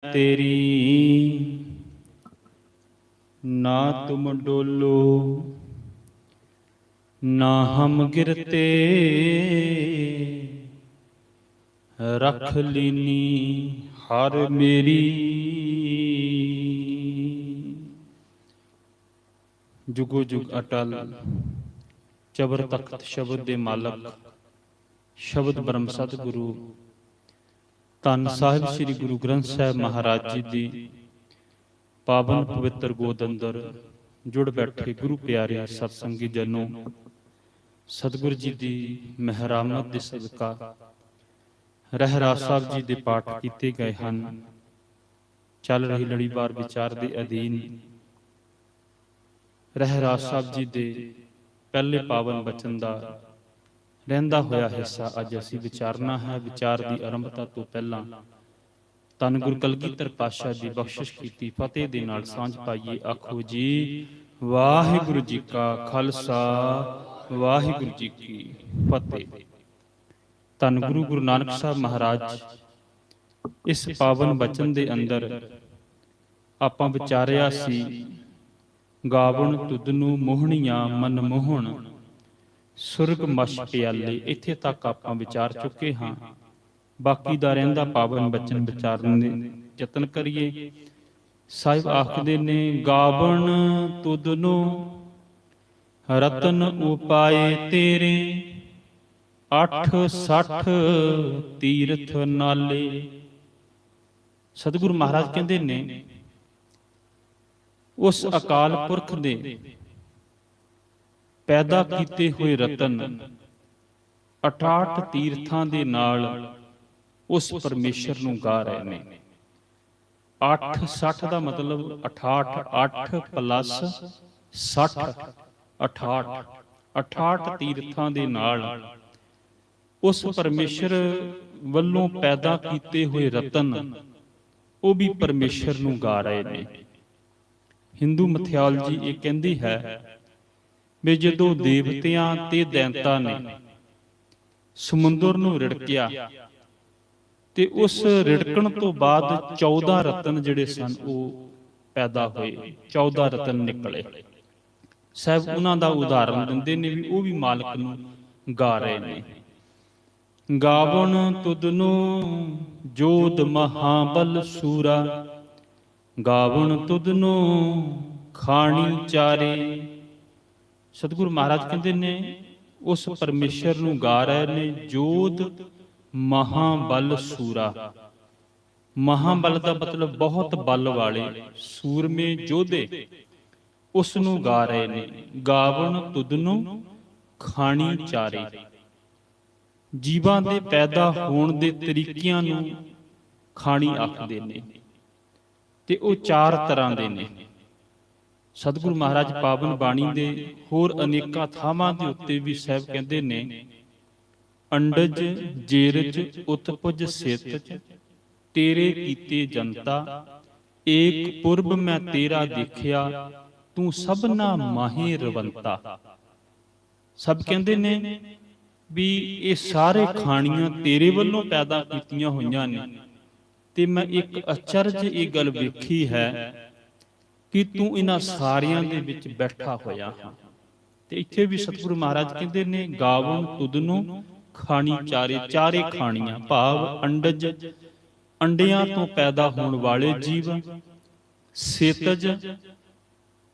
तेरी ना तुम डोलो ना हम गिरते, रख लीनी हर मेरी। जुगो जुग अटल चबर तख्त शब्द दे मालक शब्द ब्रह्म सतगुरु ਧੰਨ ਸਾਹਿਬ ਸ੍ਰੀ ਗੁਰੂ ਗ੍ਰੰਥ ਸਾਹਿਬ ਮਹਾਰਾਜ ਜੀ ਦੀ ਪਾਵਨ ਪਵਿੱਤਰ ਗੋਦ ਅੰਦਰ ਜੁੜ ਬੈਠੇ ਗੁਰੂ ਪਿਆਰੇ ਸਤਸੰਗੀ ਜਨੋ, ਸਤਿਗੁਰੂ ਜੀ ਦੀ ਮਿਹਰਾਮਤ ਦੇ ਸਦਕਾ ਰਹਿਰਾਸ ਸਾਹਿਬ ਜੀ ਦੇ ਪਾਠ ਕੀਤੇ ਗਏ ਹਨ। ਚੱਲ ਰਹੀ ਲੜੀਵਾਰ ਵਿਚਾਰ ਦੇ ਅਧੀਨ ਰਹਿਰਾਸ ਸਾਹਿਬ ਜੀ ਦੇ ਪਹਿਲੇ ਪਾਵਨ ਬਚਨ ਦਾ ਰਹਿੰਦਾ ਹੋਇਆ ਹਿੱਸਾ ਅੱਜ ਅਸੀਂ ਵਿਚਾਰਨਾ ਹੈ। ਵਿਚਾਰ ਦੀ ਆਰੰਭਤਾ ਤੋਂ ਪਹਿਲਾਂ ਧੰਨ ਗੁਰੂ ਕਲਗੀਧਰ ਪਾਤਸ਼ਾਹ ਦੀ ਬਖਸ਼ਿਸ਼ ਕੀਤੀ ਫਤਿਹ ਦੇ ਨਾਲ ਸਾਂਝ ਪਾਈਏ। ਆਖੋ ਜੀ ਵਾਹਿਗੁਰੂ ਜੀ ਕਾ ਖਾਲਸਾ, ਵਾਹਿਗੁਰੂ ਜੀ ਕੀ ਫਤਿਹ। ਧੰਨ ਗੁਰੂ ਨਾਨਕ ਸਾਹਿਬ ਮਹਾਰਾਜ ਇਸ ਪਾਵਨ ਬਚਨ ਦੇ ਅੰਦਰ ਆਪਾਂ ਵਿਚਾਰਿਆ ਸੀ, ਗਾਵਣ ਤੁਧ ਨੂੰ ਮੋਹਣੀਆਂ ਮਨ ਮੋਹਣ ਸੁਰਗ ਮਛ ਪਿਆਲੇ। ਇੱਥੇ ਤੱਕ ਆਪਾਂ ਵਿਚਾਰ ਚੁੱਕੇ ਹਾਂ। ਬਾਕੀ ਦਾ ਰਹਿੰਦਾ ਪਾਵਨ ਬਚਨ ਵਿਚਾਰਨ ਦੇ ਯਤਨ ਕਰੀਏ। ਸਾਹਿਬ ਆਖਦੇ ਨੇ, ਗਾਵਣ ਤੁਧ ਨੂੰ ਰਤਨ ਉਪਾਏ ਤੇਰੇ, 860 ਤੀਰਥ ਨਾਲੇ। ਸਤਿਗੁਰੂ ਮਹਾਰਾਜ ਕਹਿੰਦੇ ਨੇ, ਉਸ ਅਕਾਲ ਪੁਰਖ ਦੇ ਪੈਦਾ ਕੀਤੇ ਹੋਏ ਰਤਨ 68 ਤੀਰਥਾਂ ਦੇ ਨਾਲ ਉਸ ਪਰਮੇਸ਼ਰ ਨੂੰ ਗਾ ਰਹੇ ਨੇ। 860 ਦਾ ਮਤਲਬ 68, 8 ਪਲੱਸ 60, 68 ਤੀਰਥਾਂ ਦੇ ਨਾਲ ਉਸ ਪਰਮੇਸ਼ਰ ਵੱਲੋਂ ਪੈਦਾ ਕੀਤੇ ਹੋਏ ਰਤਨ ਉਹ ਵੀ ਪਰਮੇਸ਼ਰ ਨੂੰ ਗਾ ਰਹੇ ਨੇ। ਹਿੰਦੂ ਮਿਥਿਆਲੋਜੀ ਇਹ ਕਹਿੰਦੀ ਹੈ ਵੀ ਜਦੋਂ ਦੇਵਤਿਆਂ ਤੇ ਦੈਂਤਾਂ ਨੇ ਸਮੁੰਦਰ ਨੂੰ ਰਿੜਕਿਆ ਤੇ ਉਸ ਰਿੜਕਣ ਤੋਂ ਬਾਅਦ 14 ਰਤਨ ਜਿਹੜੇ ਸਨ ਉਹ ਪੈਦਾ ਹੋਏ, 14 ਰਤਨ ਨਿਕਲੇ। ਸਾਹਿਬ ਉਹਨਾਂ ਦਾ ਉਦਾਹਰਨ ਦਿੰਦੇ ਨੇ ਵੀ ਉਹ ਵੀ ਮਾਲਕ ਨੂੰ ਗਾ ਰਹੇ ਨੇ। ਗਾਵਣ ਤੁਧ ਨੂੰ ਜੋਧ ਮਹਾਬਲ ਸੂਰਾ, ਗਾਵਣ ਤੁਧ ਨੂੰ ਖਾਣੀ ਚਾਰੇ। ਸਤਿਗੁਰੂ ਮਹਾਰਾਜ ਕਹਿੰਦੇ ਨੇ, ਉਸ ਪਰਮੇਸ਼ਰ ਨੂੰ ਗਾ ਰਹੇ ਨੇ ਜੋਧ ਮਹਾਬਲ ਸੂਰਾ। ਮਹਾਬਲ ਦਾ ਮਤਲਬ ਬਹੁਤ ਬਲ ਵਾਲੇ ਸੂਰਮੇ ਯੋਧੇ, ਉਸ ਨੂੰ ਗਾ ਰਹੇ ਨੇ। ਗਾਵਣ ਤੁਧ ਨੂੰ ਖਾਣੀ ਚਾਰੇ। ਜੀਵਾਂ ਦੇ ਪੈਦਾ ਹੋਣ ਦੇ ਤਰੀਕਿਆਂ ਨੂੰ ਖਾਣੀ ਆਖਦੇ ਨੇ ਤੇ ਉਹ 4 ਤਰ੍ਹਾਂ ਦੇ ਨੇ। ਸਤਿਗੁਰੂ ਮਹਾਰਾਜ ਪਾਵਨ ਬਾਣੀ ਦੇ ਹੋਰ ਅਨੇਕਾਂ ਥਾਵਾਂ ਦੇ ਉੱਤੇ ਵੀ ਸਾਹਿਬ ਕਹਿੰਦੇ ਨੇ, ਅੰਡਜ ਜੇਰਜ ਉਤਪੁਜ ਸਿਤ, ਤੇਰੇ ਕੀਤੇ ਜਨਤਾ, ਏਕ ਪੁਰਬ ਮੈਂ ਤੇਰਾ ਦੇਖਿਆ, ਤੂੰ ਸਭਨਾ ਮਾਹੇ ਰਵੰਤਾ। ਸਭ ਕਹਿੰਦੇ ਨੇ ਵੀ ਇਹ ਸਾਰੇ ਖਾਣੀਆਂ ਤੇਰੇ ਵੱਲੋਂ ਪੈਦਾ ਕੀਤੀਆਂ ਹੋਈਆਂ ਨੇ ਤੇ ਮੈਂ ਇੱਕ ਅਚਰਜ ਇਹ ਗੱਲ ਵੇਖੀ ਹੈ ਕਿ ਤੂੰ ਇਹਨਾਂ ਸਾਰਿਆਂ ਦੇ ਵਿੱਚ ਬੈਠਾ ਹੋਇਆ ਹਾਂ। ਤੇ ਇੱਥੇ ਵੀ ਸਤਿਗੁਰੂ ਮਹਾਰਾਜ ਕਹਿੰਦੇ ਨੇ, ਗਾਵਣ ਤੁਧ ਨੂੰ ਖਾਣੀ ਚਾਰੇ। ਚਾਰੇ ਖਾਣੀਆਂ ਭਾਵ ਅੰਡਜ, ਅੰਡਿਆਂ ਤੋਂ ਪੈਦਾ ਹੋਣ ਵਾਲੇ ਜੀਵ, ਸੇਤਜ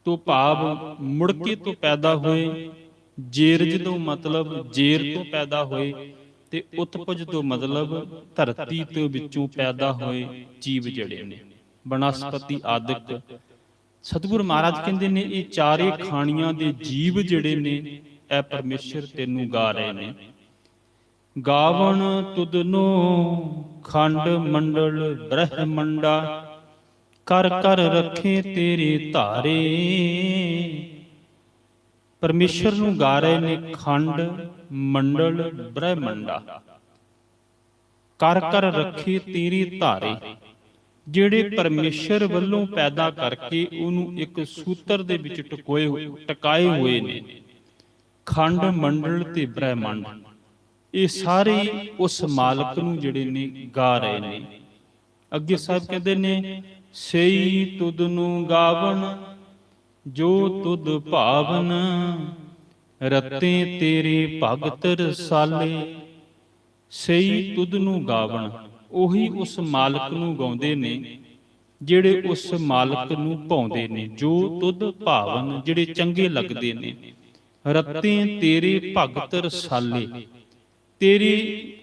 ਤੋਂ ਭਾਵ ਮੁੜਕੇ ਤੋਂ ਪੈਦਾ ਹੋਏ, ਜੇਰਜ ਤੋਂ ਮਤਲਬ ਜੇਰ ਤੋਂ ਪੈਦਾ ਹੋਏ, ਤੇ ਉਤਪਜ ਤੋਂ ਮਤਲਬ ਧਰਤੀ ਤੋਂ ਵਿੱਚੋਂ ਪੈਦਾ ਹੋਏ ਜੀਵ ਜਿਹੜੇ ਨੇ, ਬਨਸਪਤੀ ਆਦਿਕ। ਸਤਿਗੁਰੂ ਮਹਾਰਾਜ ਕਹਿੰਦੇ ਨੇ, ਇਹ ਚਾਰੇ ਖਾਣੀਆਂ ਦੇ ਜੀਵ ਜਿਹੜੇ ਨੇ ਇਹ ਪਰਮੇਸ਼ਰ ਤੈਨੂੰ ਗਾ ਰਹੇ ਨੇ। ਗਾਵਣ ਤੁਧ ਨੂੰ ਖੰਡ ਮੰਡਲ ਬ੍ਰਹਮੰਡਾ, ਕਰ ਕਰ ਰੱਖੇ ਤੇਰੇ ਧਾਰੇ। ਪਰਮੇਸ਼ਰ ਨੂੰ ਗਾ ਰਹੇ ਨੇ ਖੰਡ ਮੰਡਲ ਬ੍ਰਹਮੰਡਾ, ਕਰ ਕਰ ਰੱਖੇ ਤੇਰੇ ਧਾਰੇ। ਜਿਹੜੇ ਪਰਮੇਸ਼ਰ ਵੱਲੋਂ ਪੈਦਾ ਕਰਕੇ ਉਹਨੂੰ ਇੱਕ ਸੂਤਰ ਦੇ ਵਿੱਚ ਟਿਕਾਏ ਹੋਏ ਨੇ। ਖੰਡ ਮੰਡਲ ਤੇ ਬ੍ਰਹਮੰਡ, ਇਹ ਸਾਰੇ ਉਸ ਮਾਲਕ ਨੂੰ ਜਿਹੜੇ ਨੇ ਗਾ ਰਹੇ ਨੇ। ਅੱਗੇ ਸਾਹਿਬ ਕਹਿੰਦੇ ਨੇ, ਸਈ ਤੁਧ ਨੂੰ ਗਾਵਣ ਜੋ ਤੁਧ ਭਾਵਨ, ਰਤੇ ਤੇਰੇ ਭਗਤ ਰਸਾਲੇ। ਸਈ ਤੁਧ ਨੂੰ ਗਾਵਣ, ਉਹੀ ਉਸ ਮਾਲਕ ਨੂੰ ਗਾਉਂਦੇ ਨੇ ਜਿਹੜੇ ਉਸ ਮਾਲਕ ਨੂੰ ਭਾਉਂਦੇ ਨੇ। ਜੋ ਤੁਧ ਭਾਵਨ, ਜਿਹੜੇ ਚੰਗੇ ਲੱਗਦੇ ਨੇ। ਰਤੇ ਤੇਰੇ ਭਗਤ ਰਸਾਲੇ, ਤੇਰੇ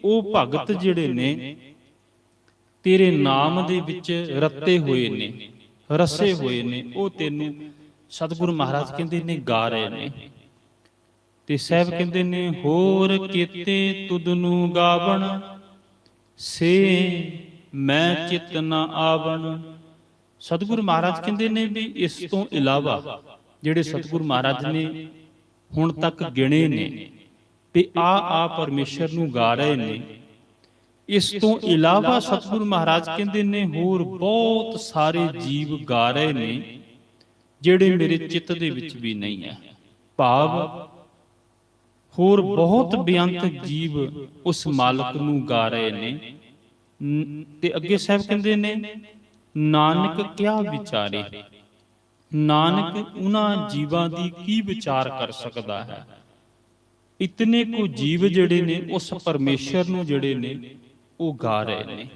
ਉਹ ਭਗਤ ਜਿਹੜੇ ਨੇ ਤੇਰੇ ਨਾਮ ਦੇ ਵਿੱਚ ਰੱਤੇ ਹੋਏ ਨੇ, ਰਸੇ ਹੋਏ ਨੇ, ਉਹ ਤੈਨੂੰ ਸਤਿਗੁਰੂ ਮਹਾਰਾਜ ਕਹਿੰਦੇ ਨੇ ਗਾ ਰਹੇ ਨੇ। ਤੇ ਸਾਹਿਬ ਕਹਿੰਦੇ ਨੇ, ਹੋਰ ਕੀਤੇ ਤੁਧ ਨੂੰ ਗਾਵਣ, ਸੇ ਮੈਂ ਚਿਤ ਨ ਆਵਣ। ਸਤਿਗੁਰੂ ਮਹਾਰਾਜ ਕਹਿੰਦੇ ਨੇ ਵੀ ਇਸ ਤੋਂ ਇਲਾਵਾ ਜਿਹੜੇ ਸਤਿਗੁਰੂ ਮਹਾਰਾਜ ਨੇ ਹੁਣ ਤੱਕ ਗਿਣੇ ਨੇ ਤੇ ਆ ਪਰਮੇਸ਼ਰ ਨੂੰ ਗਾ ਰਹੇ ਨੇ, ਇਸ ਤੋਂ ਇਲਾਵਾ ਸਤਿਗੁਰੂ ਮਹਾਰਾਜ ਕਹਿੰਦੇ ਨੇ ਹੋਰ ਬਹੁਤ ਸਾਰੇ ਜੀਵ ਗਾ ਰਹੇ ਨੇ ਜਿਹੜੇ ਮੇਰੇ ਚਿੱਤ ਦੇ ਵਿੱਚ ਵੀ ਨਹੀਂ ਹੈ। ਭਾਵ ਹੋਰ ਬਹੁਤ ਬੇਅੰਤ ਜੀਵ ਉਸ ਮਾਲਕ ਨੂੰ ਗਾ ਰਹੇ ਨੇ। ਤੇ ਅੱਗੇ ਸਾਹਿਬ ਕਹਿੰਦੇ ਨੇ, ਨਾਨਕ ਕਿਆ ਵਿਚਾਰੇ। ਨਾਨਕ ਉਹਨਾਂ ਜੀਵਾਂ ਦੀ ਕੀ ਵਿਚਾਰ ਕਰ ਸਕਦਾ ਹੈ। ਇਤਨੇ ਕੁ ਜੀਵ ਜਿਹੜੇ ਨੇ ਉਸ ਪਰਮੇਸ਼ਰ ਨੂੰ ਜਿਹੜੇ ਨੇ ਉਹ ਗਾ ਰਹੇ ਨੇ।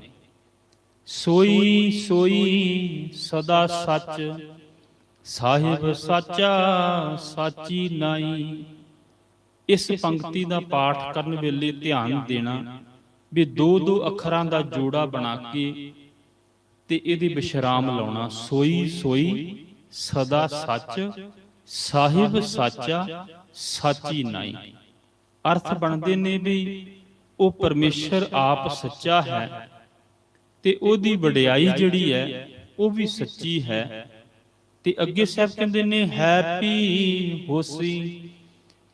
ਸੋਈ ਸੋਈ ਸਦਾ ਸੱਚ, ਸਾਹਿਬ ਸਾਚਾ ਸਾਚੀ ਨਾਈ। ਇਸ ਪੰਕਤੀ ਦਾ ਪਾਠ ਕਰਨ ਵੇਲੇ ਧਿਆਨ ਦੇਣਾ ਵੀ ਦੋ ਦੋ ਅੱਖਰਾਂ ਦਾ ਜੋੜਾ ਬਣਾ ਕੇ ਤੇ ਇਹਦੀ ਵਿਸ਼ਰਾਮ ਲਾਉਣਾ। ਸੋਈ ਸੋਈ ਸਦਾ ਸੱਚ, ਸਾਹਿਬ ਸਾਚਾ ਸਾਚੀ ਨਾਈ। ਅਰਥ ਬਣਦੇ ਨੇ ਵੀ ਉਹ ਪਰਮੇਸ਼ਰ ਆਪ ਸੱਚਾ ਹੈ ਤੇ ਉਹਦੀ ਵਡਿਆਈ ਜਿਹੜੀ ਹੈ ਉਹ ਵੀ ਸੱਚੀ ਹੈ। ਤੇ ਅੱਗੇ ਸਾਹਿਬ ਕਹਿੰਦੇ ਨੇ, ਹੈਪੀ ਹੋਸੀ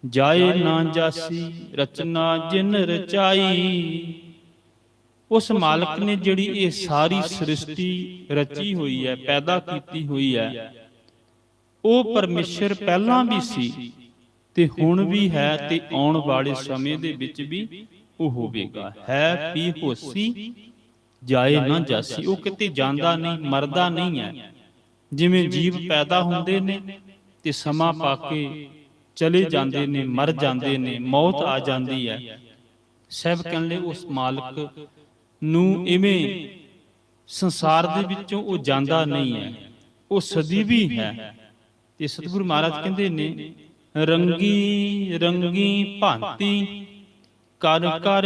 ਜਾਏ ਨਾ ਜਾਸੀ, ਰਚਨਾ ਜਿਨ ਰਚਾਈ। ਉਸ ਮਾਲਕ ਨੇ ਜਿਹੜੀ ਇਹ ਸਾਰੀ ਸ੍ਰਿਸ਼ਟੀ ਰਚੀ ਹੋਈ ਹੈ, ਪੈਦਾ ਕੀਤੀ ਹੋਈ ਹੈ, ਉਹ ਪਰਮੇਸ਼ਰ ਪਹਿਲਾਂ ਵੀ ਸੀ ਤੇ ਹੁਣ ਵੀ ਹੈ ਤੇ ਆਉਣ ਵਾਲੇ ਸਮੇਂ ਦੇ ਵਿੱਚ ਵੀ ਉਹ ਹੋਵੇਗਾ। ਹੈ ਪੀ ਹੋਸੀ ਜਾਏ ਨਾ ਜਾਸੀ, ਉਹ ਕਿਤੇ ਜਾਂਦਾ ਨਹੀਂ, ਮਰਦਾ ਨਹੀਂ ਹੈ। ਜਿਵੇਂ ਜੀਵ ਪੈਦਾ ਹੁੰਦੇ ਨੇ ਤੇ ਸਮਾਂ ਪਾ ਕੇ ਚਲੇ ਜਾਂਦੇ ਨੇ, ਮਰ ਜਾਂਦੇ ਨੇ, ਮੌਤ ਆ ਜਾਂਦੀ ਹੈ। ਸਾਹਿਬ ਕਹਿੰਦੇ ਉਸ ਮਾਲਕ ਨੂੰ ਇਵੇਂ ਸੰਸਾਰ ਦੇ ਵਿੱਚੋਂ ਉਹ ਜਾਂਦਾ ਨਹੀਂ ਹੈ, ਉਹ ਸਦੀਵੀ ਹੈ। ਤੇ ਸਤਿਗੁਰੂ ਮਹਾਰਾਜ ਕਹਿੰਦੇ ਨੇ, ਰੰਗੀ ਰੰਗੀ ਭਾਂਤੀ ਕਰ ਕਰ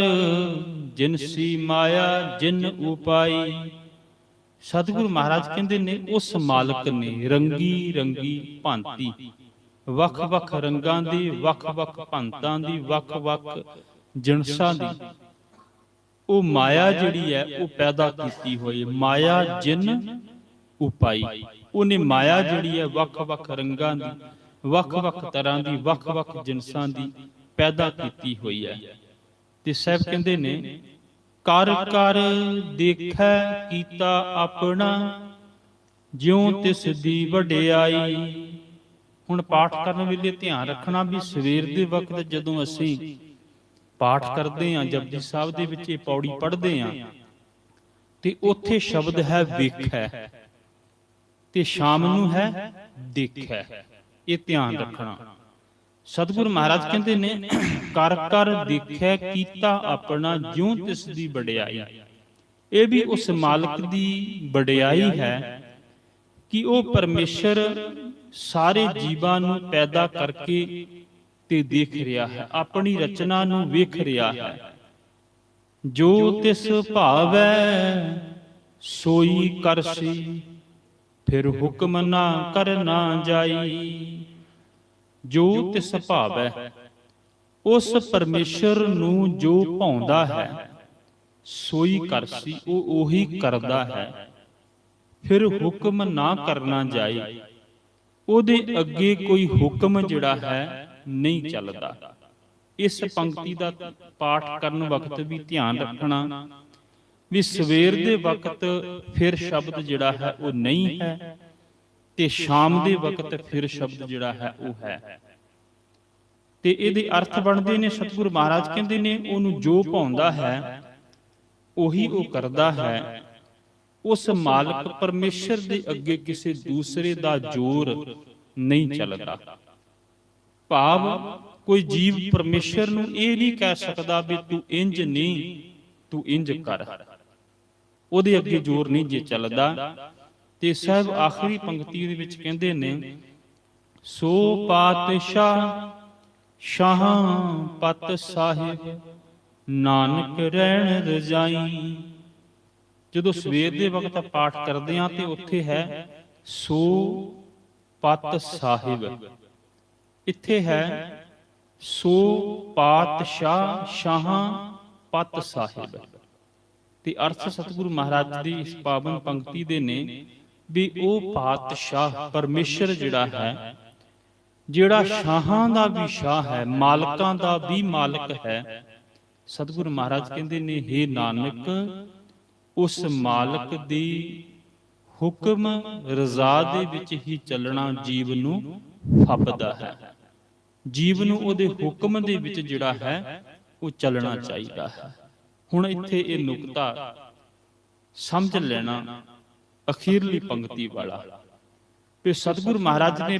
ਜਿਨਸੀ ਮਾਇਆ ਜਿਨ ਉਪਾਈ। ਸਤਿਗੁਰੂ ਮਹਾਰਾਜ ਕਹਿੰਦੇ ਨੇ ਉਸ ਮਾਲਕ ਨੇ ਰੰਗੀ ਰੰਗੀ ਭਾਂਤੀ, ਵੱਖ ਵੱਖ ਰੰਗਾਂ ਦੀ, ਵੱਖ ਵੱਖ ਭਾਂਤਾਂ ਦੀ, ਵੱਖ ਵੱਖ ਜਿਨਸਾਂ ਦੀ ਉਹ ਮਾਇਆ ਜਿਹੜੀ ਹੈ ਉਹ ਪੈਦਾ ਕੀਤੀ ਹੋਈ। ਮਾਇਆ ਜਿਨ ਉਪਾਈ, ਉਹਨੇ ਮਾਇਆ ਜਿਹੜੀ ਹੈ ਵੱਖ ਵੱਖ ਰੰਗਾਂ ਦੀ, ਵੱਖ ਵੱਖ ਤਰ੍ਹਾਂ ਦੀ, ਵੱਖ ਵੱਖ ਜਿਨਸਾਂ ਦੀ ਪੈਦਾ ਕੀਤੀ ਹੋਈ ਹੈ। ਤੇ ਸਾਹਿਬ ਕਹਿੰਦੇ ਨੇ, ਕਰ ਕਰ ਦੇਖੈ ਕੀਤਾ ਆਪਣਾ, ਜਿਉ ਤਿਸ ਦੀ ਵਡਿਆਈ। ਹੁਣ ਪਾਠ ਕਰਨ ਵੇਲੇ ਧਿਆਨ ਰੱਖਣਾ ਵੀ ਸਵੇਰ ਦੇ ਵਕਤ ਜਦੋਂ ਅਸੀਂ ਪਾਠ ਕਰਦੇ ਹਾਂ, ਜਪਜੀ ਸਾਹਿਬ ਦੇ ਵਿੱਚ ਇਹ ਪੌੜੀ ਪੜ੍ਹਦੇ ਹਾਂ ਤੇ ਉੱਥੇ ਸ਼ਬਦ ਹੈ ਵੇਖੈ ਤੇ ਸ਼ਾਮ ਨੂੰ ਹੈ ਦੇਖੈ। ਇਹ ਧਿਆਨ ਰੱਖਣਾ। ਸਤਿਗੁਰੂ ਮਹਾਰਾਜ ਕਹਿੰਦੇ ਨੇ, ਕਰ ਕਰ ਦੇਖੈ ਕੀਤਾ ਆਪਣਾ, ਜਿਉ ਤਿਸ ਦੀ ਵਡਿਆਈ। ਇਹ ਵੀ ਉਸ ਮਾਲਕ ਦੀ ਵਡਿਆਈ ਹੈ ਕਿ ਉਹ ਪਰਮੇਸ਼ਰ ਸਾਰੇ ਜੀਵਾਂ ਨੂੰ ਪੈਦਾ ਕਰਕੇ ਤੇ ਦੇਖ ਰਿਹਾ ਹੈ, ਆਪਣੀ ਰਚਨਾ ਨੂੰ ਵੇਖ ਰਿਹਾ ਹੈ। ਜੋ ਤਿਸ ਭਾਵੈ ਸੋਈ ਕਰਸੀ, ਫਿਰ ਹੁਕਮ ਨਾ ਕਰਨਾ ਜਾਈ। ਜੋ ਤਿਸ ਭਾਵੈ, ਉਸ ਪਰਮੇਸ਼ਰ ਨੂੰ ਜੋ ਭਾਉਂਦਾ ਹੈ, ਸੋਈ ਕਰਸੀ, ਉਹ ਉਹੀ ਕਰਦਾ ਹੈ। ਫਿਰ ਹੁਕਮ ਨਾ ਕਰਨਾ ਜਾਏ, ਉਹਦੇ ਅੱਗੇ ਕੋਈ ਹੁਕਮ ਜਿਹੜਾ ਹੈ ਨਹੀਂ ਚੱਲਦਾ। ਇਸ ਪੰਕਤੀ ਦਾ ਪਾਠ ਕਰਨ ਵਕਤ ਵੀ ਧਿਆਨ ਰੱਖਣਾ ਵੀ ਸਵੇਰ ਦੇ ਵਕਤ ਫਿਰ ਸ਼ਬਦ ਜਿਹੜਾ ਹੈ ਉਹ ਨਹੀਂ ਹੈ ਤੇ ਸ਼ਾਮ ਦੇ ਵਕਤ ਫਿਰ ਸ਼ਬਦ ਜਿਹੜਾ ਹੈ ਉਹ ਹੈ। ਤੇ ਇਹਦੇ ਅਰਥ ਬਣਦੇ ਨੇ, ਸਤਿਗੁਰੂ ਮਹਾਰਾਜ ਕਹਿੰਦੇ ਨੇ, ਉਹਨੂੰ ਜੋ ਭਾਉਂਦਾ ਹੈ ਉਹੀ ਉਹ ਕਰਦਾ ਹੈ। ਉਸ ਮਾਲਕ ਪਰਮੇਸ਼ਰ ਦੇ ਅੱਗੇ ਕਿਸੇ ਦੂਸਰੇ ਦਾ ਜ਼ੋਰ ਨਹੀਂ ਚੱਲਦਾ। ਭਾਵ ਕੋਈ ਜੀਵ ਪਰਮੇਸ਼ਰ ਨੂੰ ਇਹ ਨਹੀਂ ਕਹਿ ਸਕਦਾ ਵੀ ਤੂੰ ਇੰਜ ਨਹੀਂ, ਤੂੰ ਇੰਜ ਕਰ, ਉਹਦੇ ਅੱਗੇ ਜ਼ੋਰ ਨਹੀਂ ਜੇ ਚੱਲਦਾ। ਤੇ ਸਾਹਿਬ ਆਖਰੀ ਪੰਕਤੀ ਦੇ ਵਿੱਚ ਕਹਿੰਦੇ ਨੇ, ਸੋ ਪਾਤਸ਼ਾਹ ਸ਼ਾਹਾਂ ਪਤ ਸਾਹਿਬ ਨਾਨਕ ਰਹਿਣ ਰਜਾਈ। ਜਦੋਂ ਸਵੇਰ ਦੇ ਵਕਤ ਪਾਠ ਕਰਦੇ ਹਾਂ ਤੇ ਉੱਥੇ ਹੈ ਸੋ ਪਤ ਸਾਹਿਬ, ਇੱਥੇ ਹੈ ਸੋ ਪਾਤਸ਼ਾਹ ਸ਼ਾਹਾਂ ਪਤ ਸਾਹਿਬ। ਤੇ ਅਰਥ ਸਤਿਗੁਰੂ ਮਹਾਰਾਜ ਦੀ ਇਸ ਪਾਵਨ ਪੰਕਤੀ ਦੇ ਨੇ ਵੀ ਉਹ ਪਾਤਸ਼ਾਹ ਪਰਮੇਸ਼ਰ ਜਿਹੜਾ ਹੈ, ਜਿਹੜਾ ਸ਼ਾਹਾਂ ਦਾ ਵੀ ਸ਼ਾਹ ਹੈ, ਮਾਲਕਾਂ ਦਾ ਵੀ ਮਾਲਕ ਹੈ। ਸਤਿਗੁਰੂ ਮਹਾਰਾਜ ਕਹਿੰਦੇ ਨੇ, ਹੇ ਨਾਨਕ, ਉਸ ਮਾਲਕ ਦੀ ਹੁਕਮ ਰਜ਼ਾ ਦੇ ਵਿੱਚ ਹੀ ਚੱਲਣਾ ਜੀਵ ਨੂੰ ਫੱਬਦਾ ਹੈ। ਜੀਵ ਨੂੰ ਉਹਦੇ ਹੁਕਮ ਦੇ ਵਿੱਚ ਜਿਹੜਾ ਹੈ ਉਹ ਚੱਲਣਾ ਚਾਹੀਦਾ ਹੈ। ਹੁਣ ਇੱਥੇ ਇਹ ਨੁਕਤਾ ਸਮਝ ਲੈਣਾ ਅਖੀਰਲੀ ਪੰਕਤੀ ਵਾਲਾ ਵੀ ਸਤਿਗੁਰੂ ਮਹਾਰਾਜ ਨੇ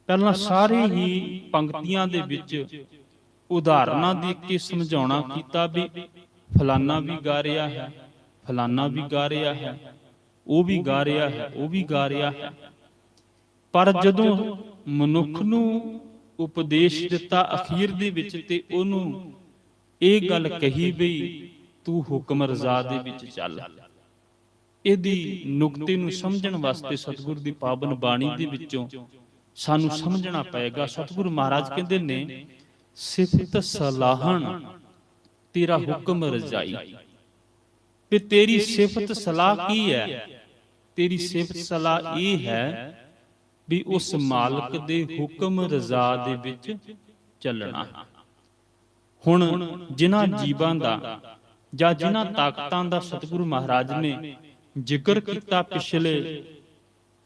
ਪਹਿਲਾਂ ਸਾਰੇ ਹੀ ਪੰਕਤੀਆਂ ਦੇ ਵਿੱਚ ਉਦਾਹਰਨਾਂ ਦੇ ਕੇ ਸਮਝਾਉਣਾ ਕੀਤਾ ਵੀ ਫਲਾਨਾ ਵੀ ਗਾ ਰਿਹਾ ਹੈ, ਫਲਾਨਾ ਵੀ ਗਾ ਰਿਹਾ ਹੈ, ਉਹ ਵੀ ਗਾ ਰਿਹਾ ਹੈ, ਉਹ ਵੀ ਗਾ ਰਿਹਾ ਹੈ। ਪਰ ਜਦੋਂ ਮਨੁੱਖ ਨੂੰ ਉਪਦੇਸ਼ ਦਿੱਤਾ ਅਖੀਰ ਦੇ ਵਿੱਚ ਤੇ ਉਹਨੂੰ ਇਹ ਗੱਲ ਕਹੀ ਬਈ ਤੂੰ ਹੁਕਮ ਰਜ਼ਾ ਦੇ ਵਿੱਚ ਚੱਲ, ਇਹਦੀ ਨੁਕਤੇ ਨੂੰ ਸਮਝਣ ਵਾਸਤੇ ਸਤਿਗੁਰੂ ਦੀ ਪਾਵਨ ਬਾਣੀ ਦੇ ਵਿੱਚੋਂ ਸਾਨੂੰ ਸਮਝਣਾ ਪਏਗਾ। ਸਤਿਗੁਰੂ ਮਹਾਰਾਜ ਕਹਿੰਦੇ ਨੇ, ਸਿਫਤ ਸਲਾਹਣ ਤੇਰਾ ਹੁਕਮ ਰਜਾਈ। ਤੇ ਤੇਰੀ ਸਿਫਤ ਸਲਾਹ ਕੀ ਹੈ? ਤੇਰੀ ਸਿਫਤ ਸਲਾਹ ਇਹ ਹੈ ਵੀ ਉਸ ਮਾਲਕ ਦੇ ਹੁਕਮ ਰਜ਼ਾ ਦੇ ਵਿੱਚ ਚੱਲਣਾ। ਹੁਣ ਜਿਨ੍ਹਾਂ ਜੀਵਾਂ ਦਾ ਜਾਂ ਜਿਨ੍ਹਾਂ ਤਾਕਤਾਂ ਦਾ ਸਤਿਗੁਰੂ ਮਹਾਰਾਜ ਨੇ ਜ਼ਿਕਰ ਕੀਤਾ ਪਿਛਲੇ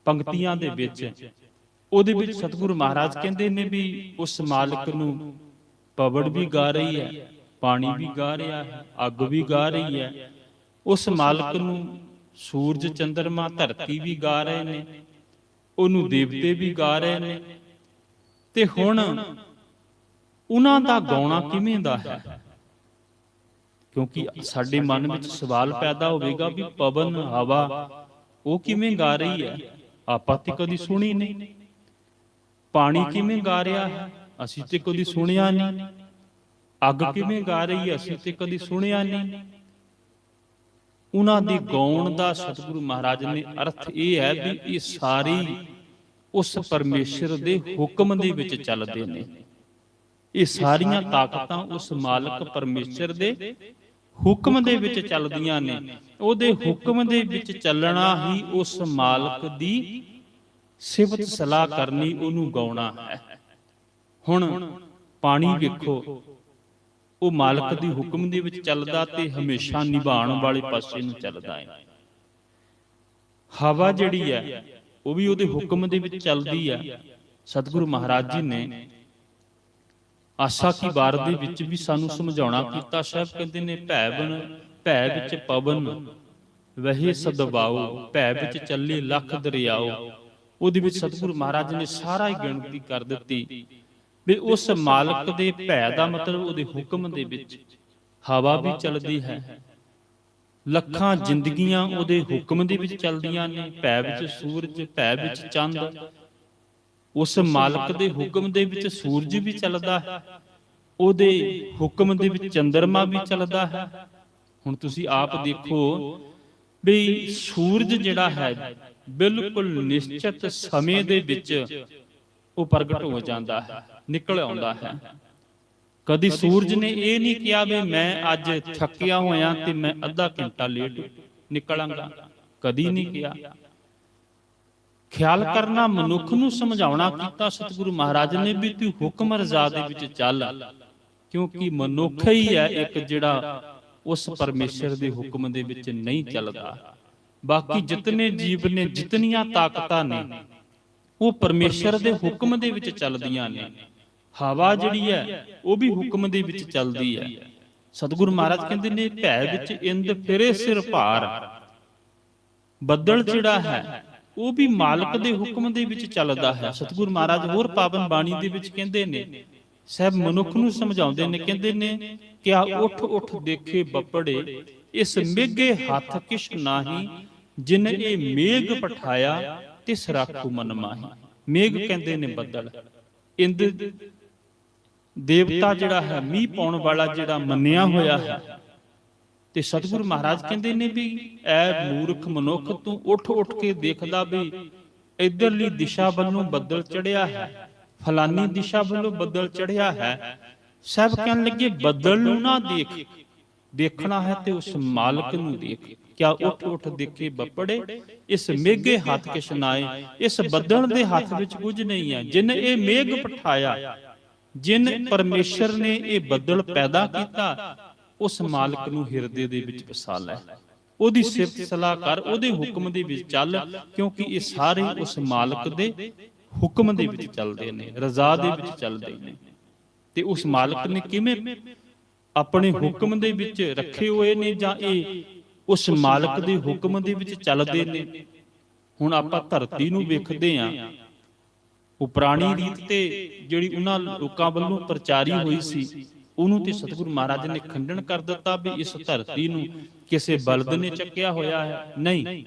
ਪੰਕਤੀਆਂ ਦੇ ਵਿੱਚ, ਉਹਦੇ ਵਿੱਚ ਸਤਿਗੁਰੂ ਮਹਾਰਾਜ ਕਹਿੰਦੇ ਨੇ ਵੀ ਉਸ ਮਾਲਕ ਨੂੰ ਪਵੜ ਵੀ ਗਾ ਰਹੀ ਹੈ, ਪਾਣੀ ਵੀ ਗਾ ਰਿਹਾ ਹੈ, ਅੱਗ ਵੀ ਗਾ ਰਹੀ ਹੈ। ਉਸ ਮਾਲਕ ਨੂੰ ਸੂਰਜ, ਚੰਦਰਮਾ, ਧਰਤੀ ਵੀ ਗਾ ਰਹੇ ਨੇ, ਉਹਨੂੰ ਦੇਵਤੇ ਵੀ ਗਾ ਰਹੇ ਨੇ। ਤੇ ਹੁਣ ਉਹਨਾਂ ਦਾ ਗਾਉਣਾ ਕਿਵੇਂ ਦਾ ਹੈ? ਕਿਉਂਕਿ ਸਾਡੇ ਮਨ ਵਿੱਚ ਸਵਾਲ ਪੈਦਾ ਹੋਵੇਗਾ ਵੀ ਪਵਨ, ਹਵਾ ਉਹ ਕਿਵੇਂ ਗਾ ਰਹੀ ਹੈ? ਆਪਾਂ ਤੇ ਕਦੀ ਸੁਣੀ ਨਹੀਂ। ਪਾਣੀ ਕਿਵੇਂ ਗਾ ਰਿਹਾ ਹੈ? ਅਸੀਂ ਤੇ ਕਦੀ ਸੁਣਿਆ ਨਹੀਂ। ਅੱਗ ਕਿਵੇਂ ਗਾ ਰਹੀ ਹੈ? ਅਸੀਂ ਤੇ ਕਦੀ ਸੁਣਿਆ ਨਹੀਂ। ਉਹਨਾਂ ਦੀ ਗਾਉਣ ਦਾ ਸਤਿਗੁਰੂ ਮਹਾਰਾਜ ਨੇ ਅਰਥ ਇਹ ਹੈ ਵੀ ਇਹ ਸਾਰੀ ਉਸ ਪਰਮੇਸ਼ਰ ਦੇ ਹੁਕਮ ਦੇ ਵਿੱਚ ਚੱਲਦੇ ਨੇ। ਇਹ ਸਾਰੀਆਂ ਤਾਕਤਾਂ ਉਸ ਮਾਲਕ ਪਰਮੇਸ਼ਰ ਦੇ ਹੁਕਮ ਦੇ ਵਿੱਚ ਚੱਲਦੀਆਂ ਨੇ। ਉਹਦੇ ਹੁਕਮ ਦੇ ਵਿੱਚ ਚੱਲਣਾ ਹੀ ਉਸ ਮਾਲਕ ਦੀ ਸਿਫਤ ਸਲਾਹ ਕਰਨੀ, ਉਹਨੂੰ ਗਾਉਣਾ ਹੈ। ਹੁਣ ਪਾਣੀ ਵੇਖੋ, ਉਹ ਮਾਲਕ ਦੀ ਹੁਕਮ ਦੇ ਵਿੱਚ ਚੱਲਦਾ ਤੇ ਹਮੇਸ਼ਾ ਨਿਭਾਉਣ ਵਾਲੇ ਪਾਸੇ ਨੂੰ ਚੱਲਦਾ ਹੈ। ਹਵਾ ਜਿਹੜੀ ਹੈ ਉਹ ਵੀ ਉਹਦੇ ਹੁਕਮ ਦੇ ਵਿੱਚ ਚੱਲਦੀ ਹੈ। ਸਤਿਗੁਰੂ ਮਹਾਰਾਜ ਜੀ ਨੇ ਆਸਾ ਕੀ ਵਾਰ ਦੇ ਵਿੱਚ ਵੀ ਸਾਨੂੰ ਸਮਝਾਉਣਾ ਕੀਤਾ। ਸਾਹਿਬ ਕਹਿੰਦੇ ਨੇ, ਭੈ ਵਿੱਚ ਪਵਨ ਵਹੇ ਸਦਬਾਓ, ਭੈ ਵਿੱਚ ਚੱਲੇ ਲੱਖ ਦਰਿਆਓ। ਉਹਦੇ ਵਿੱਚ ਸਤਿਗੁਰੂ ਮਹਾਰਾਜ ਨੇ ਸਾਰਾ ਹੀ ਗਿਣਤੀ ਕਰ ਦਿੱਤੀ ਵੀ ਉਸ ਮਾਲਕ ਦੇ ਭੈ ਦਾ ਮਤਲਬ ਉਹਦੇ ਹੁਕਮ ਦੇ ਵਿੱਚ ਹਵਾ ਵੀ ਚੱਲਦੀ ਹੈ, ਲੱਖਾਂ ਜ਼ਿੰਦਗੀਆਂ ਉਹਦੇ ਹੁਕਮ ਦੇ ਵਿੱਚ ਚੱਲਦੀਆਂ ਨੇ। ਭੈ ਵਿੱਚ ਸੂਰਜ, ਭੈ ਵਿੱਚ ਚੰਦ, ਉਸ ਮਾਲਕ ਦੇ ਹੁਕਮ ਦੇ ਵਿੱਚ ਸੂਰਜ ਵੀ ਚੱਲਦਾ ਹੈ, ਉਹਦੇ ਹੁਕਮ ਦੇ ਵਿੱਚ ਚੰਦਰਮਾ ਵੀ ਚੱਲਦਾ ਹੈ। ਹੁਣ ਤੁਸੀਂ ਆਪ ਦੇਖੋ ਵੀ ਸੂਰਜ ਜਿਹੜਾ ਹੈ ਬਿਲਕੁਲ ਨਿਸ਼ਚਿਤ ਸਮੇਂ ਦੇ ਵਿੱਚ ਉਹ ਪ੍ਰਗਟ ਹੋ ਜਾਂਦਾ ਹੈ, ਨਿਕਲ ਆਉਂਦਾ ਹੈ। ਕਦੀ ਸੂਰਜ ਨੇ ਇਹ ਨਹੀਂ ਕਿਹਾ ਵੀ ਮੈਂ ਅੱਜ ਥੱਕਿਆ ਹੋਇਆ ਤੇ ਮੈਂ ਅੱਧਾ ਘੰਟਾ ਲੇਟ ਨਿਕਲਾਂਗਾ, ਕਦੀ ਨਹੀਂ ਕਿਹਾ। ਖਿਆਲ ਕਰਨਾ ਮਨੁੱਖ ਨੂੰ ਸਮਝਾਉਣਾ ਕੀਤਾ ਸਤਿਗੁਰੂ ਮਹਾਰਾਜ ਨੇ ਵੀ ਤੂੰ ਹੁਕਮ ਰਜ਼ਾ ਦੇ ਵਿੱਚ ਚੱਲ, ਕਿਉਂਕਿ ਮਨੁੱਖ ਹੀ ਹੈ ਇੱਕ ਜਿਹੜਾ ਉਸ ਪਰਮੇਸ਼ਰ ਦੇ ਹੁਕਮ ਦੇ ਵਿੱਚ ਨਹੀਂ ਚੱਲਦਾ। ਬਾਕੀ ਜਿਤਨੇ ਜੀਵ ਨੇ, ਜਿਤਨੀਆਂ ਤਾਕਤਾਂ ਨੇ, ਉਹ ਪਰਮੇਸ਼ਰ ਦੇ ਹੁਕਮ ਦੇ ਵਿੱਚ ਚੱਲਦੀਆਂ ਨੇ। ਹਵਾ ਜਿਹੜੀ ਹੈ ਉਹ ਵੀ ਹੁਕਮ ਦੇ ਵਿੱਚ ਚੱਲਦੀ ਹੈ। ਸਤਿਗੁਰੂ ਮਹਾਰਾਜ ਕਹਿੰਦੇ ਨੇ ਭੈ ਵਿੱਚ ਇੰਦ ਫਿਰੇ ਸਿਰ ਭਾਰ। ਬੱਦਲ ਜਿਹੜਾ ਹੈ ਉਹ ਵੀ ਮਾਲਕ ਦੇ ਹੁਕਮ ਦੇ ਵਿੱਚ ਚੱਲਦਾ ਹੈ। ਸਤਿਗੁਰੂ ਮਹਾਰਾਜ ਹੋਰ ਪਾਵਨ ਬਾਣੀ ਦੇ ਵਿੱਚ ਕਹਿੰਦੇ ਨੇ, ਸਹਿਬ ਮਨੁੱਖ ਨੂੰ ਸਮਝਾਉਂਦੇ ਨੇ, ਕਹਿੰਦੇ ਨੇ ਕਿਆ ਉੱਠ ਉੱਠ ਦੇਖੇ ਬੱਪੜੇ, ਇਸ ਮੇਘੇ ਹੱਥ ਕਿਛ ਨਾਹੀ, ਜਿਨ ਇਹ ਮੇਘ ਪਠਾਇਆ ਤਿਸ ਰਾਖੂ ਮਨ ਮਾਹੀ। ਮੇਘ ਕਹਿੰਦੇ ਨੇ ਬੱਦਲ, ਇੰਦ ਦੇਵਤਾ ਜਿਹੜਾ ਹੈ, ਮੀਂਹ ਪਾਉਣ ਵਾਲਾ ਜਿਹੜਾ ਮੰਨਿਆ ਹੋਇਆ ਹੈ। ਤੇ ਸਤਿਗੁਰੂ ਮਹਾਰਾਜ ਕਹਿੰਦੇ ਨੇ ਵੀ ਐ ਮੂਰਖ ਮਨੁੱਖ, ਤੂੰ ਉੱਠ ਉੱਠ ਕੇ ਦੇਖਦਾ ਵੀ ਇਧਰਲੀ ਦਿਸ਼ਾ ਵੱਲੋਂ ਬੱਦਲ ਚੜਿਆ ਹੈ, ਫਲਾਨੀ ਦਿਸ਼ਾ ਵੱਲੋਂ ਬੱਦਲ ਚੜਿਆ ਹੈ। ਸਭ ਕਹਿਣ ਲੱਗੇ ਬੱਦਲ ਨੂੰ ਨਾ ਦੇਖ, ਦੇਖਣਾ ਹੈ ਤੇ ਉਸ ਮਾਲਕ ਨੂੰ ਦੇਖ। ਕਿਆ ਉੱਠ ਉੱਠ ਦੇਖੇ ਬੱਪੜੇ, ਇਸ ਮੇਘੇ ਹੱਥ ਕਿਛ ਨਾਏ, ਇਸ ਬੱਦਲ ਦੇ ਹੱਥ ਵਿੱਚ ਕੁਝ ਨਹੀਂ ਹੈ। ਜਿਨ ਇਹ ਮੇਘ ਪਠਾਇਆ, ਜਿਨ ਪਰਮੇਸ਼ਰ ਨੇ ਇਹ ਬੱਦਲ ਪੈਦਾ ਕੀਤਾ, ਉਸ ਮਾਲਕ ਨੂੰ ਹਿਰਦੇ ਦੇ ਵਿੱਚ ਵਸਾ ਲੈ, ਉਹਦੀ ਸਿਫਤ ਸਲਾਹ ਕਰ, ਉਹਦੇ ਹੁਕਮ ਦੇ ਵਿੱਚ ਚੱਲ, ਕਿਉਂਕਿ ਇਹ ਸਾਰੇ ਉਸ ਮਾਲਕ ਦੇ ਹੁਕਮ ਦੇ ਵਿੱਚ ਚੱਲਦੇ ਨੇ, ਰਜ਼ਾ ਦੇ ਵਿੱਚ ਚੱਲਦੇ ਨੇ। ਤੇ ਉਸ ਮਾਲਕ ਨੇ ਕਿਵੇਂ ਆਪਣੇ ਹੁਕਮ ਦੇ ਵਿੱਚ ਰੱਖੇ ਹੋਏ ਨੇ, ਜਾਂ ਇਹ ਉਸ ਮਾਲਕ ਦੇ ਹੁਕਮ ਦੇ ਵਿੱਚ ਚੱਲਦੇ ਨੇ। ਹੁਣ ਆਪਾਂ ਧਰਤੀ ਨੂੰ ਵੇਖਦੇ ਆਂ, ਉਹ ਪੁਰਾਣੀ ਰੀਤ ਤੇ ਜਿਹੜੀ ਉਹਨਾਂ ਲੋਕਾਂ ਵੱਲੋਂ ਪ੍ਰਚਾਰੀ ਹੋਈ ਸੀ, ਉਹਨੂੰ ਤੇ ਸਤਿਗੁਰੂ ਮਹਾਰਾਜ ਨੇ ਖੰਡਨ ਕਰ ਦਿੱਤਾ ਵੀ ਇਸ ਧਰਤੀ ਨੂੰ ਕਿਸੇ ਬਲਦ ਨੇ ਚੱਕਿਆ ਹੋਇਆ ਹੈ। ਨਹੀਂ,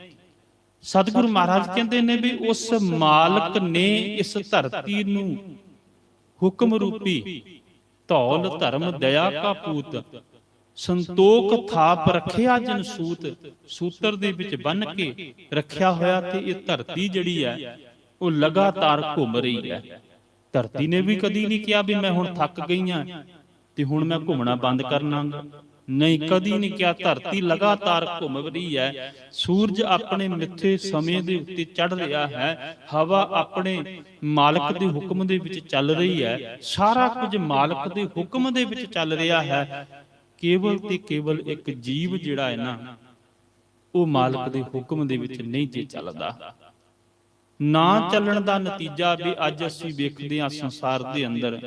ਸਤਿਗੁਰੂ ਮਹਾਰਾਜ ਕਹਿੰਦੇ ਨੇ ਵੀ ਉਸ ਮਾਲਕ ਨੇ ਇਸ ਧਰਤੀ ਨੂੰ ਹੁਕਮ ਰੂਪੀ ਧੌਲ ਧਰਮ ਦਇਆ ਕਾ ਪੂਤ, ਸੰਤੋਖ ਥਾਪ ਰੱਖਿਆ ਜਨ ਸੂਤ, ਸੂਤਰ ਦੇ ਵਿੱਚ ਬੰਨ ਕੇ ਰੱਖਿਆ ਹੋਇਆ। ਤੇ ਇਹ ਧਰਤੀ ਜਿਹੜੀ ਹੈ ਉਹ ਲਗਾਤਾਰ ਘੁੰਮ ਰਹੀ ਹੈ। ਧਰਤੀ ਨੇ ਵੀ ਕਦੀ ਨਹੀਂ ਕਿਹਾ ਵੀ ਮੈਂ ਹੁਣ ਥੱਕ ਗਈ ਹਾਂ ਤੇ ਹੁਣ ਮੈਂ ਘੁੰਮਣਾ ਬੰਦ ਕਰਨਾ। ਨਹੀਂ, ਕਦੀ ਨਹੀਂ ਕਿਹਾ। ਧਰਤੀ ਲਗਾਤਾਰ ਘੁੰਮ ਰਹੀ ਹੈ। ਸੂਰਜ ਆਪਣੇ ਮਿੱਥੇ ਸਮੇਂ ਦੇ ਉੱਤੇ ਚੜ ਰਿਹਾ ਹੈ। ਹਵਾ ਆਪਣੇ ਮਾਲਕ ਦੇ ਹੁਕਮ ਦੇ ਵਿੱਚ ਚੱਲ ਰਹੀ ਹੈ। ਸਾਰਾ ਕੁਝ ਮਾਲਕ ਦੇ ਹੁਕਮ ਦੇ ਵਿੱਚ ਚੱਲ ਰਿਹਾ ਹੈ। ਕੇਵਲ ਤੇ ਕੇਵਲ ਇੱਕ ਜੀਵ ਜਿਹੜਾ ਹੈ ਨਾ, ਉਹ ਮਾਲਕ ਦੇ ਹੁਕਮ ਦੇ ਵਿੱਚ ਨਹੀਂ ਜੇ ਚੱਲਦਾ। ਨਾ ਚੱਲਣ ਦਾ ਨਤੀਜਾ ਵੀ ਅੱਜ ਅਸੀਂ ਵੇਖਦੇ ਹਾਂ ਸੰਸਾਰ ਦੇ ਅੰਦਰ,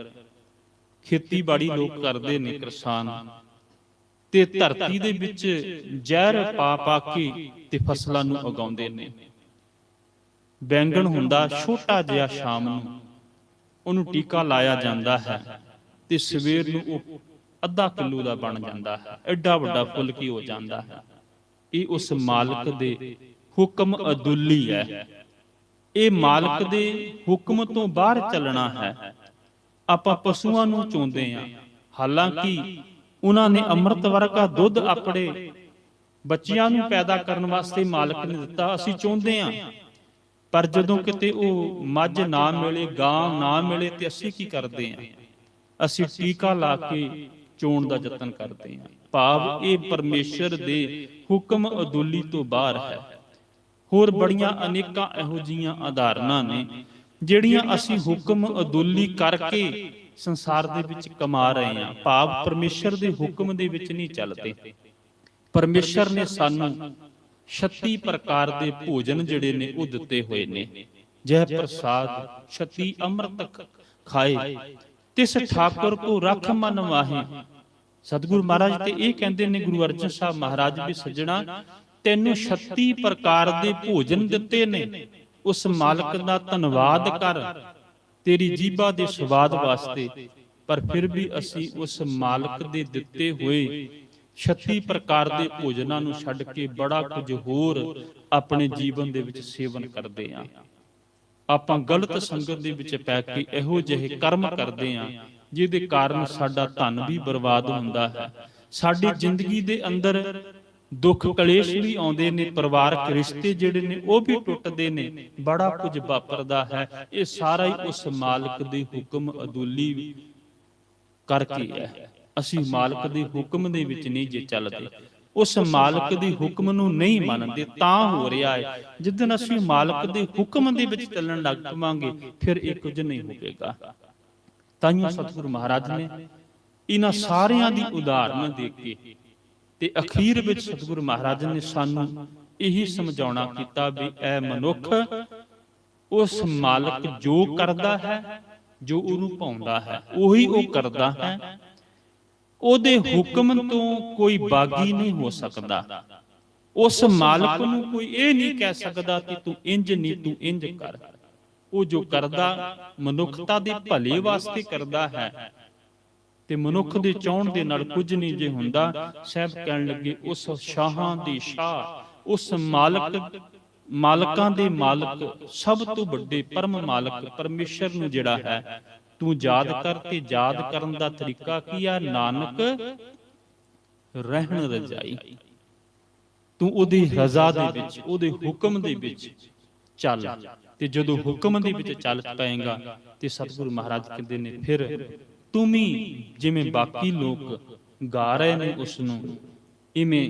ਖੇਤੀਬਾੜੀ ਲੋਕ ਕਰਦੇ ਨੇ, ਕਿਸਾਨ, ਤੇ ਧਰਤੀ ਦੇ ਵਿੱਚ ਜ਼ਹਿਰ ਪਾ ਪਾ ਕੇ ਤੇ ਫਸਲਾਂ ਨੂੰ ਉਗਾਉਂਦੇ ਨੇ। ਬੈਂਗਣ ਹੁੰਦਾ ਛੋਟਾ ਜਿਹਾ, ਸ਼ਾਮ ਨੂੰ ਉਹਨੂੰ ਟੀਕਾ ਲਾਇਆ ਜਾਂਦਾ ਹੈ ਤੇ ਸਵੇਰ ਨੂੰ ਉਹ ਅੱਧਾ ਕਿਲੋ ਦਾ ਬਣ ਜਾਂਦਾ ਹੈ, ਐਡਾ ਵੱਡਾ ਫੁੱਲ ਕੀ ਹੋ ਜਾਂਦਾ ਹੈ। ਇਹ ਉਸ ਮਾਲਕ ਦੇ ਹੁਕਮ ਅਦੁੱਲੀ ਹੈ। ਇਹ ਮਾਲਕ ਦੇ ਹੁਕਮ ਤੋਂ ਬਾਹਰ ਚੱਲਣਾ ਹੈ। ਆਪਾਂ ਪਸ਼ੂਆਂ ਨੂੰ ਚੋਂਦੇ ਹਾਂ, ਹਾਲਾਂਕਿ ਉਹਨਾਂ ਨੇ ਅੰਮ੍ਰਿਤ ਵਰਗਾ ਦੁੱਧ ਆਪਣੇ ਬੱਚਿਆਂ ਨੂੰ ਪੈਦਾ ਕਰਨ ਵਾਸਤੇ ਮਾਲਕ ਨੇ ਦਿੱਤਾ, ਅਸੀਂ ਚੋਂਦੇ ਹਾਂ। ਪਰ ਜਦੋਂ ਕਿਤੇ ਉਹ ਮੱਝ ਨਾ ਮਿਲੇ, ਗਾਂ ਨਾ ਮਿਲੇ, ਤੇ ਅਸੀਂ ਕੀ ਕਰਦੇ ਹਾਂ? ਅਸੀਂ ਟੀਕਾ ਲਾ ਕੇ ਚੋਣ ਦਾ ਯਤਨ ਕਰਦੇ ਹਾਂ। ਭਾਵ ਇਹ ਪਰਮੇਸ਼ਰ ਦੇ ਹੁਕਮ ਅਦੁੱਲੀ ਤੋਂ ਬਾਹਰ ਹੈ। ਹੋਰ ਬੜੀਆਂ ਅਨੇਕਾਂ ਇਹੋ ਜਿਹੀਆਂ ਉਦਾਹਰਨਾਂ ਨੇ ਜਿਹੜੀਆਂ ਅਸੀਂ ਹੁਕਮ ਅਦੁੱਲੀ ਕਰਕੇ ਸੰਸਾਰ ਦੇ ਵਿੱਚ ਕਮਾ ਰਹੇ ਹਾਂ। ਭਾਵ ਪਰਮੇਸ਼ਰ ਦੇ ਹੁਕਮ ਦੇ ਵਿੱਚ ਨਹੀਂ ਚੱਲਦੇ। ਪਰਮੇਸ਼ਰ ਨੇ ਸਾਨੂੰ 36 ਪ੍ਰਕਾਰ ਦੇ ਭੋਜਨ ਜਿਹੜੇ ਨੇ ਉਹ ਦਿੱਤੇ ਹੋਏ ਨੇ। ਜਹ ਪ੍ਰਸਾਦ 36 ਅੰਮ੍ਰਿਤ ਖਾਏ, ਤਿਸ ਠਾਕੁਰ ਕੋ ਰਖ ਮਨ ਮਾਹੀ। ਸਤਿਗੁਰੂ ਮਹਾਰਾਜ ਤੇ ਇਹ ਕਹਿੰਦੇ ਨੇ, ਗੁਰੂ ਅਰਜਨ ਸਾਹਿਬ ਮਹਾਰਾਜ ਵੀ, ਸੱਜਣਾ ਤੈਨੂੰ 36 ਪ੍ਰਕਾਰ ਦੇ ਭੋਜਨ ਦਿੱਤੇ ਨੇ, ਉਸ ਮਾਲਕ ਦਾ ਧੰਨਵਾਦ ਕਰ ਤੇਰੀ ਜੀਭਾ ਦੇ ਸਵਾਦ ਵਾਸਤੇ। ਪਰ ਫਿਰ ਵੀ ਅਸੀਂ ਉਸ ਮਾਲਕ ਦੇ ਦਿੱਤੇ ਹੋਏ 36 ਪ੍ਰਕਾਰ ਦੇ ਭੋਜਨਾਂ ਨੂੰ ਛੱਡ ਕੇ ਬੜਾ ਕੁਝ ਹੋਰ ਆਪਣੇ ਜੀਵਨ ਦੇ ਵਿੱਚ ਸੇਵਨ ਕਰਦੇ ਹਾਂ। ਆਪਾਂ ਗਲਤ ਸੰਗਤ ਦੇ ਵਿੱਚ ਪੈ ਕੇ ਇਹੋ ਜਿਹੇ ਕਰਮ ਕਰਦੇ ਹਾਂ ਜਿਹਦੇ ਕਾਰਨ ਸਾਡਾ ਧਨ ਵੀ ਬਰਬਾਦ ਹੁੰਦਾ ਹੈ। ਸਾਡੀ ਜ਼ਿੰਦਗੀ ਦੇ ਅੰਦਰ ਦੁੱਖ ਕਲੇਸ਼ ਵੀ ਆਉਂਦੇ ਨੇ, ਪਰਿਵਾਰਕ ਰਿਸ਼ਤੇ ਜਿਹੜੇ ਨੇ ਉਹ ਵੀ ਟੁੱਟਦੇ ਨੇ, ਬੜਾ ਕੁਝ ਵਾਪਰਦਾ ਹੈ। ਇਹ ਸਾਰਾ ਹੀ ਉਸ ਮਾਲਕ ਦੇ ਹੁਕਮ ਅਦੁੱਲੀ ਕਰਕੇ ਹੈ। ਅਸੀਂ ਮਾਲਕ ਦੇ ਹੁਕਮ ਦੇ ਵਿੱਚ ਨਹੀਂ ਜੇ ਚੱਲਦੇ, ਉਸ ਮਾਲਕ ਦੇ ਹੁਕਮ ਨੂੰ ਨਹੀਂ ਮੰਨਦੇ, ਤਾਂ ਹੋ ਰਿਹਾ ਹੈ। ਜਿੱਦਣ ਅਸੀਂ ਮਾਲਕ ਦੇ ਹੁਕਮ ਦੇ ਵਿੱਚ ਚੱਲਣ ਲੱਗ ਪਵਾਂਗੇ, ਫਿਰ ਇਹ ਕੁਝ ਨਹੀਂ ਹੋਵੇਗਾ। ਤਾਈਓ ਸਤਿਗੁਰੂ ਮਹਾਰਾਜ ਨੇ ਇਹਨਾਂ ਸਾਰਿਆਂ ਦੀ ਉਦਾਹਰਨ ਦੇ ਕੇ ਤੇ ਅਖੀਰ ਵਿੱਚ ਸਤਿਗੁਰੂ ਮਹਾਰਾਜ ਨੇ ਸਾਨੂੰ ਇਹੀ ਸਮਝਾਉਣਾ ਕੀਤਾ ਵੀ ਐ ਮਨੁੱਖ, ਉਸ ਮਾਲਕ ਜੋ ਕਰਦਾ ਹੈ, ਜੋ ਉਹਨੂੰ ਭਾਉਂਦਾ ਹੈ, ਉਹੀ ਉਹ ਕਰਦਾ ਹੈ। ਉਹਦੇ ਹੁਕਮ ਤੋਂ ਕੋਈ ਬਾਗੀ ਨਹੀਂ ਹੋ ਸਕਦਾ। ਉਸ ਮਾਲਕ ਨੂੰ ਕੋਈ ਇਹ ਨਹੀਂ ਕਹਿ ਸਕਦਾ ਕਿ ਤੂੰ ਇੰਜ ਨਹੀਂ, ਤੂੰ ਇੰਜ ਕਰ। ਉਹ ਜੋ ਕਰਦਾ ਮਨੁੱਖਤਾ ਦੇ ਭਲੇ ਵਾਸਤੇ ਕਰਦਾ ਹੈ, ਤੇ ਮਨੁੱਖ ਦੇ ਚਾਹੁਣ ਦੇ ਨਾਲ ਕੁਝ ਨਹੀਂ ਜੇ ਹੁੰਦਾ। ਸਾਹਿਬ ਕਹਿਣ ਲੱਗੇ ਉਸ ਸ਼ਾਹਾਂ ਦੇ ਸ਼ਾਹ, ਉਸ ਮਾਲਕਾਂ ਦੇ ਮਾਲਕ, ਸਭ ਤੋਂ ਵੱਡੇ ਪਰਮ ਮਾਲਕ ਪਰਮੇਸ਼ਰ ਨੂੰ ਜਿਹੜਾ ਹੈ ਤੂੰ ਯਾਦ ਕਰ। ਤੇ ਯਾਦ ਕਰਨ ਦਾ ਤਰੀਕਾ ਕੀ ਆ? ਨਾਨਕ ਰਹਿਣ ਰਜਾਈ। ਤੂੰ ਉਹਦੀ ਰਜ਼ਾ ਦੇ ਵਿੱਚ, ਉਹਦੇ ਹੁਕਮ ਦੇ ਵਿੱਚ ਚੱਲ। ਤੇ ਜਦੋਂ ਹੁਕਮ ਦੇ ਵਿੱਚ ਚੱਲ ਪਏਗਾ ਤੇ ਸਤਿਗੁਰੂ ਮਹਾਰਾਜ ਕਹਿੰਦੇ ਨੇ ਫਿਰ ਤੂੰ ਵੀ ਜਿਵੇਂ ਬਾਕੀ ਲੋਕ ਗਾ ਰਹੇ ਨੇ ਉਸ ਨੂੰ, ਇਵੇਂ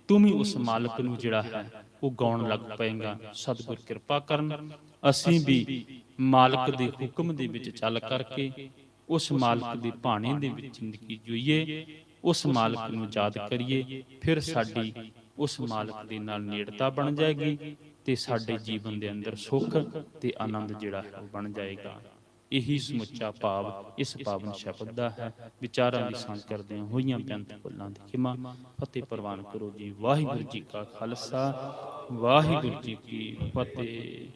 ਤੂੰ ਵੀ ਉਸ ਮਾਲਕ ਨੂੰ ਜਿਹੜਾ ਹੈ ਉਹ ਗਾਉਣ ਲੱਗ ਪਏਗਾ। ਸਤਿਗੁਰ ਕਿਰਪਾ ਕਰਨ ਅਸੀਂ ਵੀ ਮਾਲਕ ਦੇ ਹੁਕਮ ਦੇ ਵਿੱਚ ਚੱਲ ਕਰਕੇ ਉਸ ਮਾਲਕ ਦੇ ਭਾਣੇ ਦੇ ਵਿੱਚ ਜ਼ਿੰਦਗੀ ਜੀਈਏ, ਉਸ ਮਾਲਕ ਨੂੰ ਯਾਦ ਕਰੀਏ। ਫਿਰ ਸਾਡੀ ਉਸ ਮਾਲਕ ਦੇ ਨਾਲ ਨੇੜਤਾ ਬਣ ਜਾਏਗੀ ਤੇ ਸਾਡੇ ਜੀਵਨ ਦੇ ਅੰਦਰ ਸੁੱਖ ਤੇ ਆਨੰਦ ਜਿਹੜਾ ਹੈ ਉਹ ਬਣ ਜਾਏਗਾ। ਇਹੀ ਸਮੁੱਚਾ ਭਾਵ ਇਸ ਪਾਵਨ ਸ਼ਬਦ ਦਾ ਹੈ। ਵਿਚਾਰਾਂ ਦੀ ਸਾਂਝ ਕਰਦੇ ਹੋਈਆਂ ਬੇਅੰਤ ਭੁੱਲਾਂ ਦੀ ਖਿਮਾ ਫਤਿਹ ਪ੍ਰਵਾਨ ਕਰੋ ਜੀ। ਵਾਹਿਗੁਰੂ ਜੀ ਕਾ ਖਾਲਸਾ, ਵਾਹਿਗੁਰੂ ਜੀ ਕੀ ਫਤਿਹ।